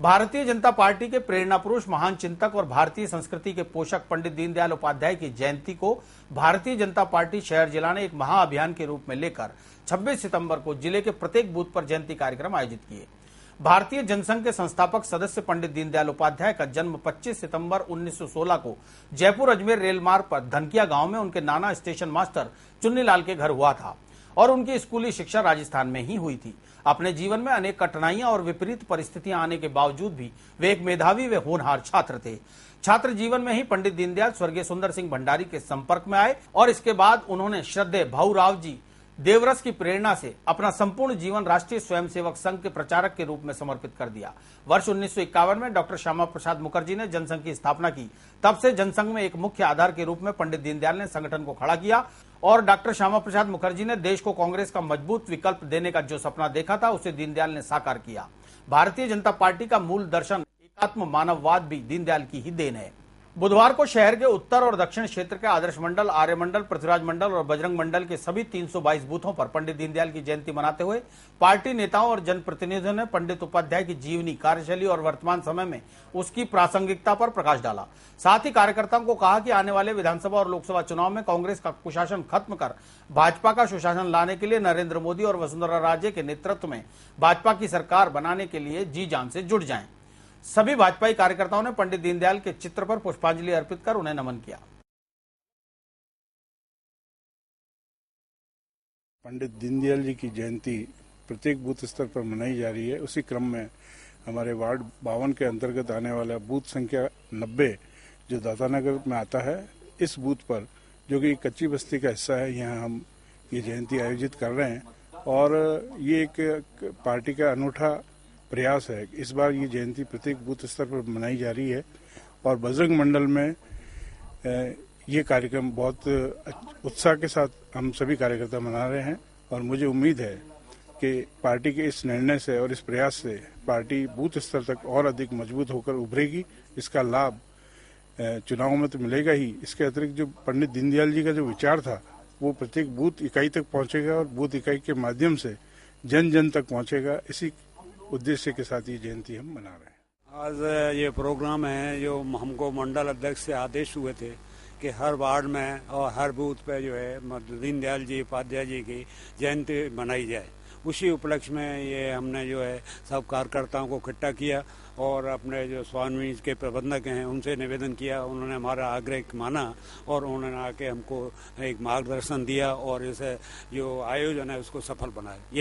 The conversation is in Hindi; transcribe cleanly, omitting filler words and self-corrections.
भारतीय जनता पार्टी के प्रेरणा पुरुष, महान चिंतक और भारतीय संस्कृति के पोषक पंडित दीनदयाल उपाध्याय की जयंती को भारतीय जनता पार्टी शहर जिला ने एक महाअभियान के रूप में लेकर 26 सितंबर को जिले के प्रत्येक बूथ पर जयंती कार्यक्रम आयोजित किए। भारतीय जनसंघ के संस्थापक सदस्य पंडित दीनदयाल उपाध्याय का जन्म 25 सितंबर 1916 को जयपुर अजमेर रेल मार्ग पर धनकिया गांव में उनके नाना स्टेशन मास्टर चुन्नीलाल के घर हुआ था और उनकी स्कूली शिक्षा राजस्थान में ही हुई थी। अपने जीवन में अनेक कठिनाइयां और विपरीत परिस्थितियां आने के बावजूद भी वे एक मेधावी व होनहार छात्र थे। छात्र जीवन में ही पंडित दीनदयाल स्वर्गीय सुंदर सिंह भंडारी के संपर्क में आए और इसके बाद उन्होंने श्रद्धेय भाऊराव जी देवरस की प्रेरणा से अपना संपूर्ण जीवन राष्ट्रीय स्वयंसेवक संघ के प्रचारक के रूप में समर्पित कर दिया। वर्ष 1951 में डॉक्टर श्यामा प्रसाद मुखर्जी ने जनसंघ की स्थापना की। तब से जनसंघ में एक मुख्य आधार के रूप में पंडित दीनदयाल ने संगठन को खड़ा किया और डॉक्टर श्यामा प्रसाद मुखर्जी ने देश को कांग्रेस का मजबूत विकल्प देने का जो सपना देखा था उसे दीनदयाल ने साकार किया। भारतीय जनता पार्टी का मूल दर्शन एकात्म मानववाद भी दीनदयाल की ही देन है। बुधवार को शहर के उत्तर और दक्षिण क्षेत्र के आदर्श मंडल, आर्य मंडल, पृथ्वीराज मंडल और बजरंग मंडल के सभी 322 बूथों पर पंडित दीनदयाल की जयंती मनाते हुए पार्टी नेताओं और जनप्रतिनिधियों ने पंडित उपाध्याय की जीवनी, कार्यशैली और वर्तमान समय में उसकी प्रासंगिकता पर प्रकाश डाला। साथ ही कार्यकर्ताओं को कहा कि आने वाले विधानसभा और लोकसभा चुनाव में कांग्रेस का कुशासन खत्म कर भाजपा का सुशासन लाने के लिए नरेंद्र मोदी और वसुंधरा राजे के नेतृत्व में भाजपा की सरकार बनाने के लिए जी जान से जुट जाएं। सभी भाजपाई कार्यकर्ताओं ने पंडित दीनदयाल के चित्र पर पुष्पांजलि अर्पित कर उन्हें नमन किया। पंडित दीनदयाल जी की जयंती प्रत्येक बूथ स्तर पर मनाई जा रही है। उसी क्रम में हमारे वार्ड 52 के अंतर्गत आने वाला बूथ संख्या 90 जो दातानगर में आता है, इस बूथ पर जो कि कच्ची बस्ती का हिस्सा है, यहाँ हम ये जयंती आयोजित कर रहे हैं और ये एक पार्टी का अनूठा प्रयास है। इस बार ये जयंती प्रत्येक बूथ स्तर पर मनाई जा रही है और बजरंग मंडल में ये कार्यक्रम बहुत उत्साह के साथ हम सभी कार्यकर्ता मना रहे हैं और मुझे उम्मीद है कि पार्टी के इस निर्णय से और इस प्रयास से पार्टी बूथ स्तर तक और अधिक मजबूत होकर उभरेगी। इसका लाभ चुनाव में तो मिलेगा ही, इसके अतिरिक्त जो पंडित दीनदयाल जी का जो विचार था वो प्रत्येक बूथ इकाई तक पहुंचेगा और बूथ इकाई के माध्यम से जन जन तक पहुंचेगा। इसी उद्देश्य के साथ ये जयंती हम मना रहे हैं। आज ये प्रोग्राम है जो हमको मंडल अध्यक्ष से आदेश हुए थे कि हर वार्ड में और हर बूथ पे जो है दीनदयाल जी उपाध्याय जी की जयंती मनाई जाए। उसी उपलक्ष्य में ये हमने जो है सब कार्यकर्ताओं को इकट्ठा किया और अपने जो स्वामी के प्रबंधक हैं उनसे निवेदन किया। उन्होंने हमारा आग्रह माना और उन्होंने आके हमको एक मार्गदर्शन दिया और इसे जो आयोजन है उसको सफल बनाया।